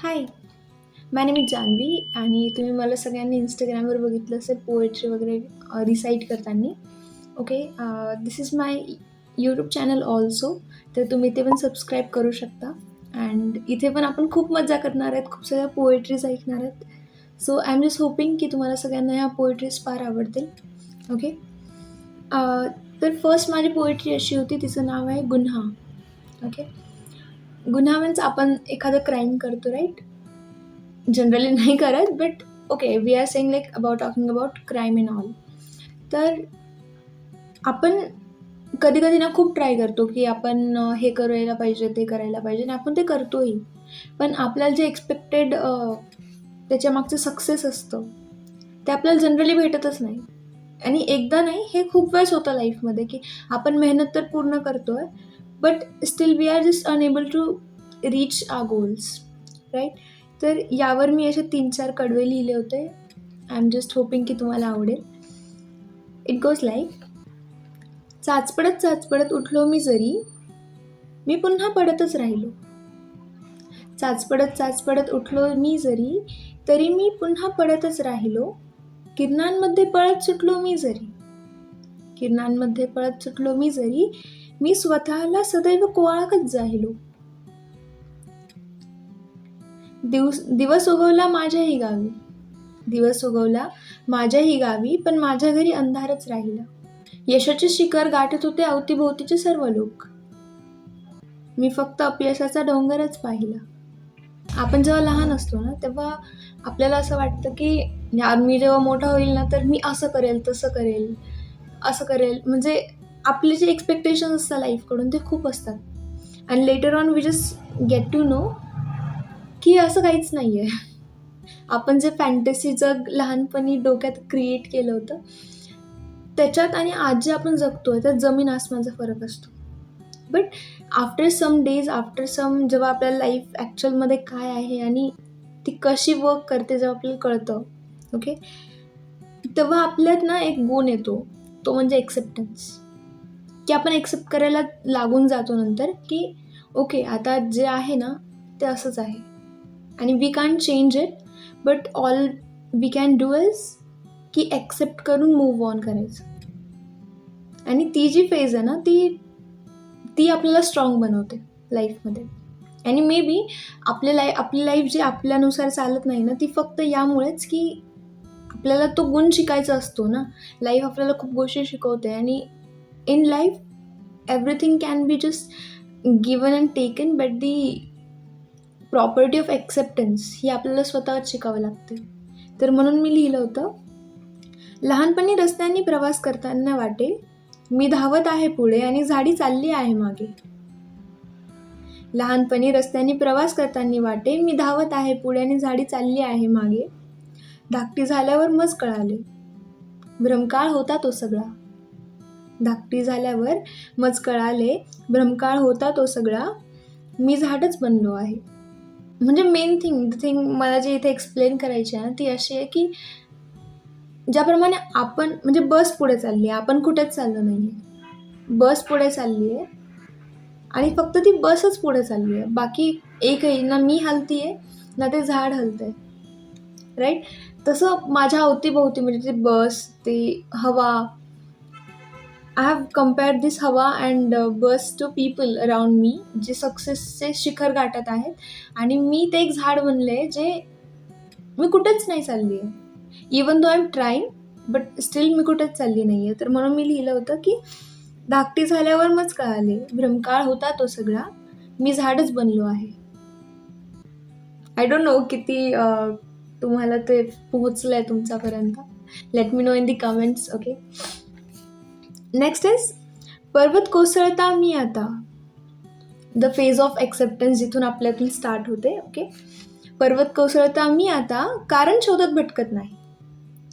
High, my name is Jahnavi आणि तुम्ही मला सगळ्यांनी Instagramवर बघितलं असेल पोएट्री वगैरे रिसाईट करताना. Okay. This is my YouTube channel also. तर तुम्ही ते पण सबस्क्राईब करू शकता. अँड इथे पण आपण खूप मजा करणार आहेत, खूप सगळ्या पोएट्रीज ऐकणार आहेत. So I am just hoping की तुम्हाला सगळ्यांना ह्या पोएट्रीज फार आवडतील. ओके. तर फर्स्ट माझी पोएट्री अशी होती, तिचं नाव आहे गुन्हा. ओके. गुन्हा मीन्स आपण एखादं क्राईम करतो, राईट? जनरली नाही करत, but okay, we are saying like talking about crime in all. तर आपण कधी-कधी ना खूप ट्राय करतो, की आपण हे करायला पाहिजे, ते करायला पाहिजे आणि आपण ते करतोही. पण आपल्याला जे एक्सपेक्टेड त्याच्यामागचं सक्सेस असतं, ते आपल्याला जनरली भेटतच नाही. आणि एकदा नाही, हे खूप वेळेस होतं लाईफमध्ये, की आपण मेहनत तर पूर्ण करतोय, but still we are just unable to reach our goals, right? तर यावर मी असे 3-4 कडवे लिहिले होते. आय एम जस्ट होपिंग की तुम्हाला आवडेल. इट गोज लाईक, चाचपडत चाचपडत उठलो मी जरी, मी पुन्हा पडतच राहिलो. चाचपडत चाचपडत उठलो मी जरी, तरी मी पुन्हा पडतच राहिलो. किरणांमध्ये पळत सुटलो मी जरी, किरणांमध्ये पळत सुटलो मी जरी, मी स्वतःला सदैव कोवाळकच जाहिलो. दिवस उगवला माझ्याही गावी, दिवस उगवला माझ्याही गावी, पण माझ्या घरी अंधारच राहिला. यशाचे शिखर गाठत होते अवतीभोवतीचे सर्व लोक, मी फक्त अपयशाचा डोंगरच पाहिला. आपण जेव्हा लहान असतो ना, तेव्हा आपल्याला असं वाटतं की यार, मी जेव्हा मोठा होईल ना, तर मी असं करेल, तसं करेल, असं करेल. म्हणजे आपले जे एक्सपेक्टेशन्स असतात लाईफकडून ते खूप असतात. आणि later on we just get to know की असं काहीच नाही आहे. आपण जे फॅन्टसी जग लहानपणी डोक्यात क्रिएट केलं होतं, त्याच्यात आणि आज जे आपण जगतोय त्यात जमीन आसमानचा फरक असतो. But after some days, after some, जेव्हा आपल्याला लाईफ ॲक्च्युअलमध्ये काय आहे आणि ती कशी वर्क करते जेव्हा आपल्याला कळतं, ओके, तेव्हा आपल्यात ना एक गुण येतो, तो म्हणजे एक्सेप्टन्स. की आपण एक्सेप्ट करायला लागून जातो नंतर, की ओके, आता जे आहे ना ते असंच आहे आणि we can't change it, but all we can do is की एक्सेप्ट करून मूव्ह ऑन करायचं. आणि ती जी फेज आहे ना, ती आपल्याला स्ट्रॉंग बनवते लाईफमध्ये. आणि मे बी आपली लाईफ जी आपल्यानुसार चालत नाही ना, ती फक्त यामुळेच की आपल्याला तो गुण शिकायचा असतो ना. लाईफ आपल्याला खूप गोष्टी शिकवते आणि in life everything can be just given and taken, but the property of acceptance ही आपल्याला स्वतःच शिकावं लागते. तर म्हणून मी लिहिलं होतं, लहानपणी रस्त्यांनी प्रवास करताना वाटे, मी धावत आहे पुढे आणि झाडी चालली आहे मागे. लहानपणी रस्त्यांनी प्रवास करताना वाटे, मी धावत आहे पुढे आणि झाडी चालली आहे मागे. धाकटी झाल्यावर मज कळाले, भ्रमकाळ होता तो सगळा. धाकटी झाल्यावर मज कळाले, भ्रमकाळ होता तो सगळा. मी झाडच बनलो आहे. म्हणजे मेन थिंग मला जे इथे एक्सप्लेन करायची आहे ना, ती अशी आहे की ज्याप्रमाणे आपण, म्हणजे बस पुढे चालली आहे, आपण कुठेच चाललो नाही आहे. बस पुढे चालली आहे आणि फक्त ती बसच पुढे चालली आहे. बाकी एकही, ना मी हलती आहे ना ते झाड हलतंय, राईट? तसं माझ्या अवतीभोवती, म्हणजे ती बस, ती हवा, आय हॅव कम्पेअर्ड दिस हवा and bus to people around me, जे सक्सेसचे शिखर गाठत आहेत. आणि मी ते एक झाड बनले, जे मी कुठेच नाही चालली आहे. Even though I am trying, but still मी कुठेच चालली नाही आहे. तर म्हणून मी लिहिलं होतं की धाकटी झाल्यावर मज कळाले, भ्रमकाळ होता तो सगळा. मी झाडच बनलो आहे. आय डोंट नो किती तुम्हाला ते पोहोचलं आहे तुमच्यापर्यंत. Let me know in the comments. Okay. Next is, पर्वत कोसळता मी आता. द फेज ऑफ एक्सेप्टन्स जिथून आपल्यातून स्टार्ट होते. ओके. पर्वत कोसळता मी आता, कारण शोधत भटकत नाही.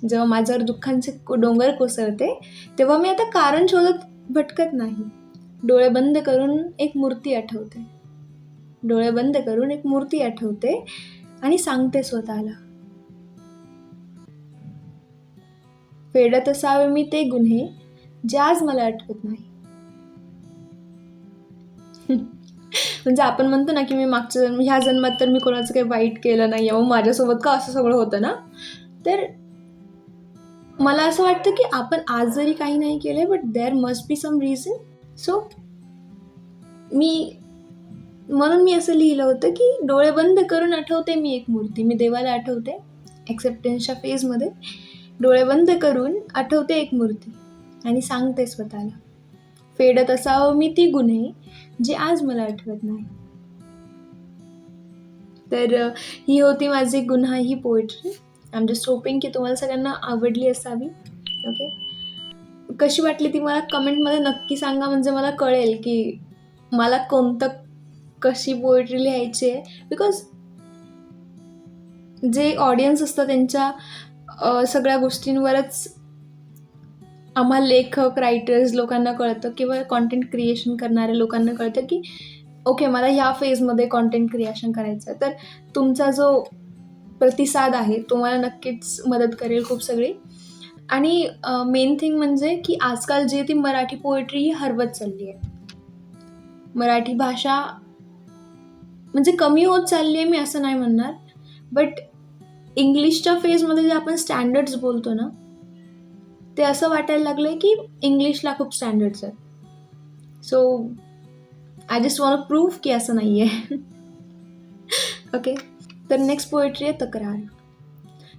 जेव्हा माझ्यावर दुःखांचे डोंगर कोसळते, तेव्हा मी आता कारण शोधत भटकत नाही. डोळे बंद करून एक मूर्ती आठवते, डोळे बंद करून एक मूर्ती आठवते आणि सांगते स्वतःला, फेडत असावे मी ते गुन्हे जे आज मला आठवत नाही. म्हणजे आपण म्हणतो ना, की मी मागच्या ह्या जन्मात तर मी कोणाचं काही वाईट केलं नाही आहे, मग माझ्यासोबत का असं सगळं होतं ना. तर मला असं वाटतं, की आपण आज जरी काही नाही केलंय, but there must be some reason. So मी म्हणून मी असं लिहिलं होतं, की डोळे बंद करून आठवते मी एक मूर्ती. मी देवाला आठवते ॲक्सेप्टन्सच्या फेजमध्ये. डोळे बंद करून आठवते एक मूर्ती आणि सांगते स्वतःला, फेडत असावं मी ती गुन्हे जे आज मला आठवत नाही. तर ही होती माझी गुन्हा ही poetry. I am just hoping की तुम्हाला सगळ्यांना आवडली असावी. ओके, कशी वाटली ती मला कमेंटमध्ये नक्की सांगा, म्हणजे मला कळेल की मला कशी पोएट्री लिहायची आहे. बिकॉज जे ऑडियन्स असतं त्यांच्या सगळ्या गोष्टींवरच आम्हाला लेखक, रायटर्स लोकांना कळतं किंवा कॉन्टेंट क्रिएशन करणाऱ्या लोकांना कळतं की ओके, मला ह्या फेजमध्ये कॉन्टेंट क्रिएशन करायचं आहे. तर तुमचा जो प्रतिसाद आहे तो मला नक्कीच मदत करेल खूप सगळी. आणि मेन थिंग म्हणजे की आजकाल जी ती मराठी पोएट्री ही हरवत चालली आहे. मराठी भाषा म्हणजे कमी होत चालली आहे, मी असं नाही म्हणणार. बट इंग्लिशच्या फेजमध्ये जे आपण स्टँडर्ड्स बोलतो ना, ते असं वाटायला लागलं आहे की इंग्लिशला खूप स्टँडर्ड्स आहेत. So I just want prove की असं नाही आहे. ओके, तर नेक्स्ट पोएट्री आहे तक्रार.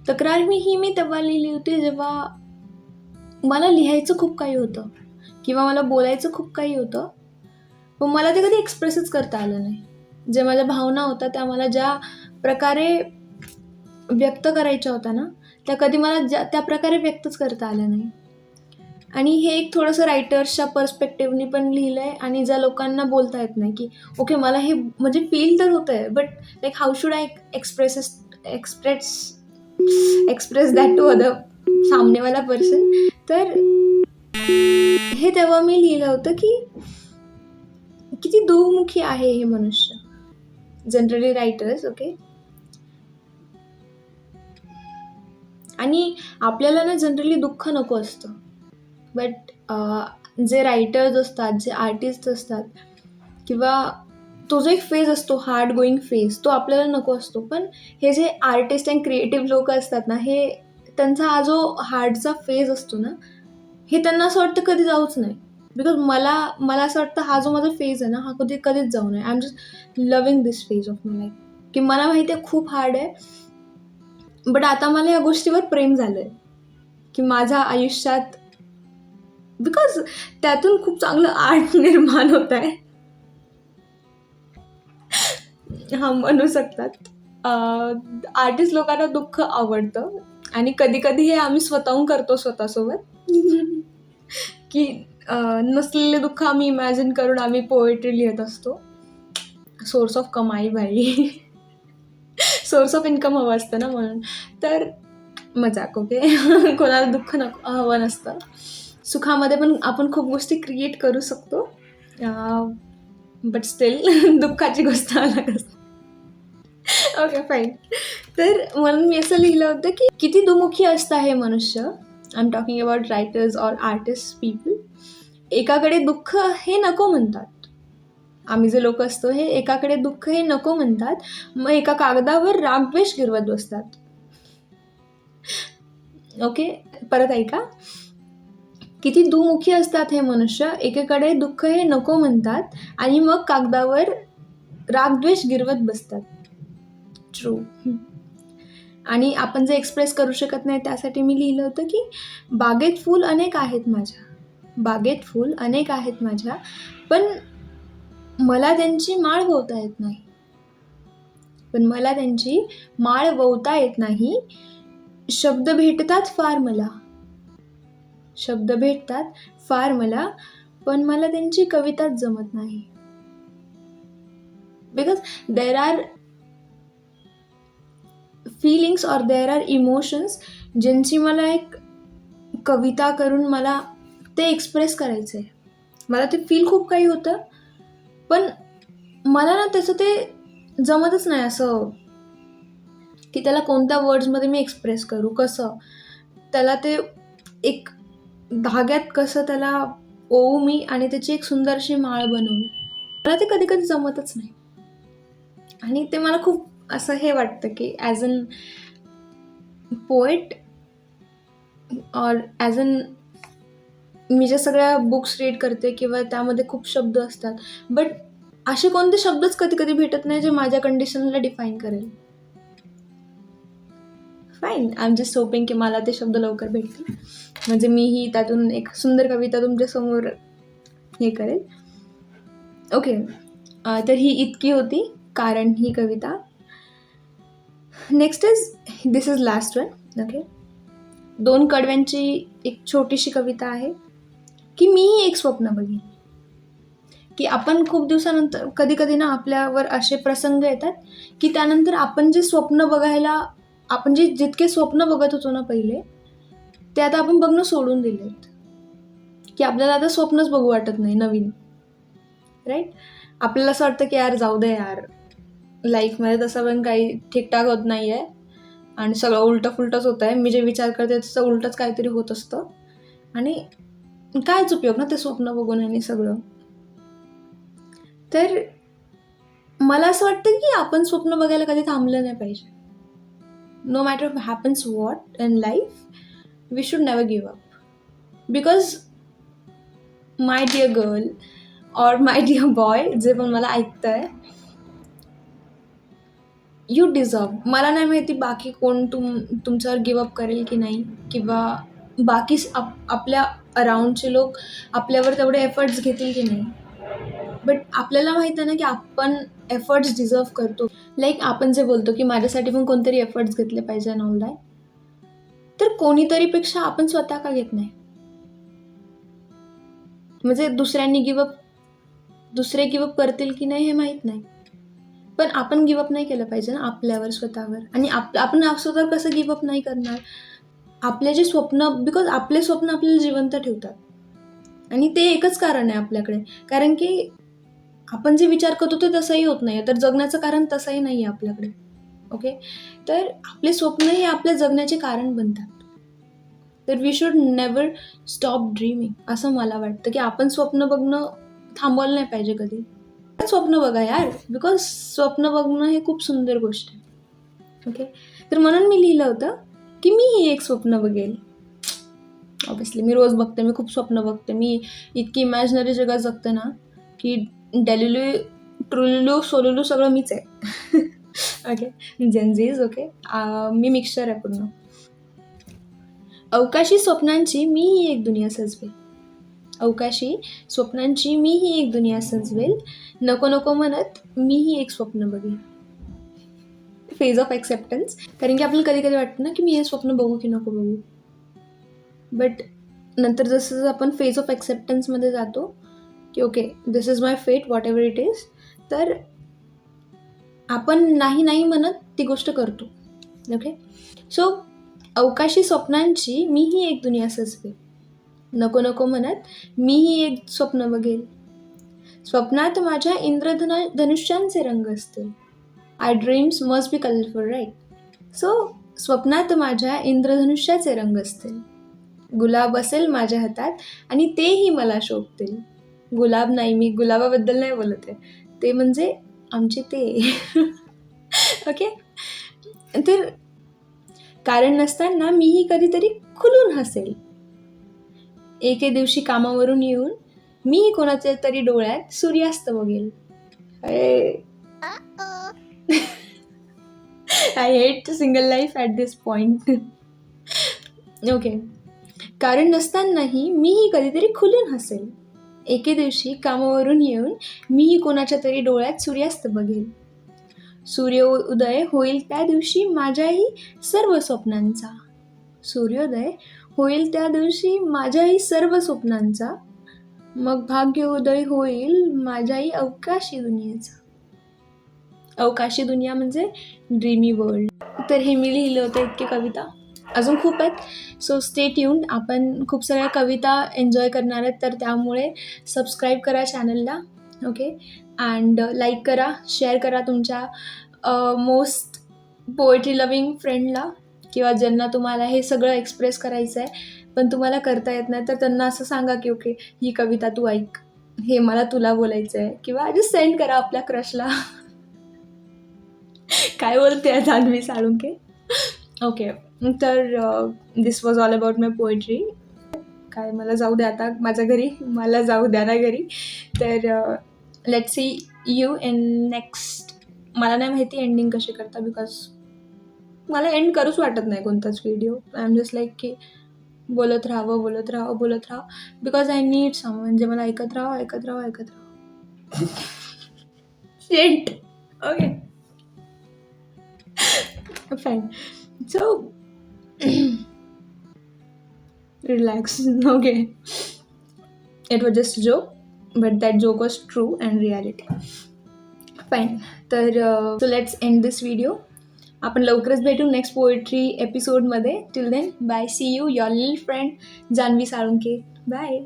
तक्रार मी तेव्हा लिहिली होती जेव्हा मला लिहायचं खूप काही होतं किंवा मला बोलायचं खूप काही होतं, पण मला ते कधी एक्सप्रेसच करता आलं नाही. जे माझ्या भावना होत्या त्या मला ज्या प्रकारे व्यक्त करायच्या होत्या ना, त्या कधी मला त्या प्रकारे व्यक्तच करता आल्या नाही. आणि हे एक थोडंसं रायटर्सच्या पर्स्पेक्टिव्हनी पण लिहिलं आहे आणि ज्या लोकांना बोलता येत नाही की ओके, मला हे म्हणजे फील तर होतं आहे, but like how should I express that to other सामनेवाला पर्सन. तर हे तेव्हा मी लिहिलं होतं की किती दुमुखी आहे हे मनुष्य. Generally writers, okay. आणि आपल्याला ना जनरली दुःख नको असतं, बट जे रायटर्स असतात, जे आर्टिस्ट असतात किंवा तो जो एक फेज असतो, हार्ड गोईंग फेज, तो आपल्याला नको असतो. पण हे जे आर्टिस्ट अँड क्रिएटिव्ह लोक असतात ना, हे त्यांचा हा जो हार्डचा फेज असतो ना, हे त्यांना असं वाटतं कधी जाऊच नाही. बिकॉज मला असं वाटतं हा जो माझा फेज आहे ना, हा कधीच जाऊ नये. I am just loving this phase of my life. की मला माहिती आहे खूप हार्ड आहे, बट आता मला या गोष्टीवर प्रेम झालं आहे की माझ्या आयुष्यात, बिकॉज त्यातून खूप चांगलं आर्ट निर्माण होत आहे. हा, म्हणू शकतात. आर्टिस्ट लोकांना दुःख आवडतं आणि कधी कधी हे आम्ही स्वतःहून करतो स्वतःसोबत की नसलेले दुःख आम्ही इमॅजिन करून आम्ही पोएट्री लिहित असतो. सोर्स ऑफ कमाई भाई. सोर्स ऑफ इन्कम हवं असतं ना, म्हणून. तर मजाक, ओके. कोणाला दुःख हवं नसतं. सुखामध्ये पण आपण खूप गोष्टी क्रिएट करू शकतो, बट स्टिल दुःखाची गोष्ट अलग असते. Okay, fine. तर म्हणून मी असं लिहिलं होतं की किती दुमुखी असतं हे मनुष्य. I am talking about writers or artist people. एकाकडे दुःख हे नको म्हणतात. आम्ही जे लोक असतो हे एकाकडे दुःख हे नको म्हणतात, मग एका कागदावर रागद्वेष गिरवत बसतात. ओके, परत ऐका. किती दुमुखी असतात हे मनुष्य. एकेकडे दुःख हे नको म्हणतात आणि मग कागदावर रागद्वेष गिरवत बसतात. ट्रू. आणि आपण जे एक्सप्रेस करू शकत नाही त्यासाठी मी लिहिलं होतं की बागेत फूल अनेक आहेत माझ्या, पण मला त्यांची माळ ववता येत नाही. शब्द भेटतात फार मला, पण मला त्यांची कविताच जमत नाही. बिकॉज देर आर फीलिंग्स और देर आर इमोशन्स ज्यांची मला एक कविता करून मला ते एक्सप्रेस करायचं आहे. मला ते फील खूप काही होतं, पण मला ना त्याचं ते जमतच नाही, असं की त्याला कोणत्या वर्ड्समध्ये मी एक्सप्रेस करू, कसं त्याला ते एक धाग्यात कसं त्याला ओवू मी आणि त्याची एक सुंदरशी माळ बनवू. मला ते कधी कधी जमतच नाही. आणि ते मला खूप असं हे वाटतं की ॲज अन पोएट और ॲज अन मी ज्या सगळ्या बुक्स रीड करते किंवा त्यामध्ये खूप शब्द असतात, बट असे कोणते शब्दच कधी कधी भेटत नाही जे माझ्या कंडिशनला डिफाईन करेल. Fine, I am just hoping की मला ते शब्द लवकर भेटतील, म्हणजे मीही त्यातून एक सुंदर कविता तुमच्यासमोर हे करेल. ओके, तर ही इतकी होती कारण ही कविता. Next is this is last one. Okay, 2 कडव्यांची एक छोटीशी कविता आहे की मीही एक स्वप्न बघीन. की आपण खूप दिवसानंतर कधी कधी ना आपल्यावर असे प्रसंग येतात की त्यानंतर आपण जे स्वप्न बघायला, आपण जे जितके स्वप्न बघत होतो ना पहिले, ते आता आपण बघणं सोडून दिलेत. की आपल्याला आता स्वप्नच बघू वाटत नाही नवीन, राईट. आपल्याला असं वाटतं की यार जाऊ दे यार, लाईफमध्ये तसं पण काही ठीकठाक होत नाही आहे आणि सगळं उलटं फुलटंच होतं आहे. मी जे विचार करते तसं उलटंच काहीतरी होत असतं आणि कायच उपयोग ना ते स्वप्न बघून आणि सगळं. तर मला असं वाटतं की आपण स्वप्न बघायला कधी थांबलं नाही पाहिजे. No matter happens what in life, we should never give up. Because my dear girl or my dear boy, जे पण मला ऐकतंय, यू डिझर्व. मला नाही माहिती बाकी कोण तुमच्यावर गिवअप करेल की नाही, किंवा बाकी आपल्या अराउंडचे लोक आपल्यावर तेवढे एफर्ट्स घेतील की नाही, बट आपल्याला माहीत आहे ना की आपण एफर्ट्स डिझर्व करतो. लाईक आपण जे बोलतो की माझ्यासाठी पण कोणतरी एफर्ट्स घेतले पाहिजे अँड ऑल दॅट, तर कोणीतरीपेक्षा आपण स्वतः का घेत नाही? म्हणजे दुसरे गिवअप करतील की नाही हे माहीत नाही, पण आपण गिवअप नाही केलं पाहिजे ना आपल्यावर, स्वतःवर. आणि आपण स्वतःवर कसं गिवअप नाही करणार? आपले जे स्वप्न, बिकॉज आपले स्वप्न आपल्याला जिवंत ठेवतात आणि ते एकच कारण आहे आपल्याकडे, कारण की आपण जे विचार करतो ते तसंही होत नाही, तर जगण्याचं कारण तसंही नाही आहे आपल्याकडे. ओके, तर आपले स्वप्न हे आपल्या जगण्याचे कारण बनतात. तर we should never stop dreaming, असं मला वाटतं की आपण स्वप्न बघणं थांबवलं नाही पाहिजे कधी. स्वप्न बघा यार, बिकॉज स्वप्न बघणं हे खूप सुंदर गोष्ट आहे. ओके, तर म्हणून मी लिहिलं होतं की मी ही एक स्वप्न बघेल. ऑब्विसली मी रोज बघते, मी खूप स्वप्न बघते, मी इतकी इमॅजिनरी जगात जगते ना की डेलिलू ट्रुलू सोलुलू सगळं मीच आहे. ओके, जेनझीज. ओके, मी मिक्सचर आहे पूर्ण. अवकाशी स्वप्नांची मी ही एक दुनिया सजवेल. अवकाशी स्वप्नांची मी ही एक दुनिया सजवेल. नको नको म्हणत मी ही एक स्वप्न बघेन. फेज ऑफ ॲक्सेप्टन्स, कारण की आपल्याला कधी कधी वाटतं ना की मी हे स्वप्न बघू की नको बघू, बट नंतर जसं आपण फेज ऑफ ॲक्सेप्टन्समध्ये जातो की ओके दिस इज माय फेट, वॉट एव्हर इट इज, तर आपण नाही नाही म्हणत ती गोष्ट करतो. ओके, सो अवकाशी स्वप्नांची मी ही एक दुनिया सजवेल. नको नको म्हणत मी ही एक स्वप्न बघेल. स्वप्नात माझ्या धनुष्यांचे रंग असतील. I dreams must be colourful, right. So स्वप्नात माझ्या इंद्रधनुष्याचे रंग असतील. गुलाब असेल माझ्या हातात आणि तेही मला शोभतील. गुलाब नाही, मी गुलाबाबद्दल नाही बोलत आहे, ते म्हणजे आमचे ते. ओके, तर कारण नसताना मीही कधीतरी खुलून हसेल. एके दिवशी कामावरून येऊन मीही कोणाच्या तरी डोळ्यात सूर्यास्त बघेल. I hate single life at this point. Okay, कारण नसतानाही मीही कधीतरी खुलून हसेल. एके दिवशी कामावरून येऊन मीही कोणाच्या तरी डोळ्यात सूर्यास्त बघेल. सूर्योदय होईल त्या दिवशी माझ्याही सर्व स्वप्नांचा. सूर्योदय होईल त्या दिवशी माझ्याही सर्व स्वप्नांचा. मग भाग्योदय होईल माझ्याही अवकाशी दुनियेचा. अवकाशी दुनिया म्हणजे ड्रीमी वर्ल्ड. तर हे मी लिहिलं होतं इतकी कविता, अजून खूप आहेत. सो स्टे ट्यून्ड, आपण खूप सगळ्या कविता एन्जॉय करणार आहेत, तर त्यामुळे सबस्क्राईब करा चॅनलला. ओके, अँड लाईक करा, शेअर करा तुमच्या मोस्ट पोएट्री लविंग फ्रेंडला, किंवा ज्यांना तुम्हाला हे सगळं एक्सप्रेस करायचं आहे पण तुम्हाला करता येत नाही, तर त्यांना असं सांगा की ओके ही कविता तू ऐक. हे मला तुला बोलायचं आहे, किंवा जस्ट सेंड करा आपल्या क्रशला. काय बोलते जान्हवी साळुंके. ओके, तर this was all about my poetry. काय मला जाऊ द्या आता माझ्या घरी, मला जाऊ द्या ना घरी. तर let see you in next. मला नाही माहिती एंडिंग कशी करता, बिकॉज मला एंड करूच वाटत नाही कोणताच video. I am just like की बोलत राहावं, बिकॉज आय नीड समवन जे मला ऐकत राहावं. शेट. Okay, fine. So relax. Okay, it was just a joke, but that joke was true and reality. Fine. तर so let's end this video. आपण लवकरच भेटू नेक्स्ट पोएट्री एपिसोडमध्ये. Till then bye, see you, your little friend Janhavi Salunke. Bye.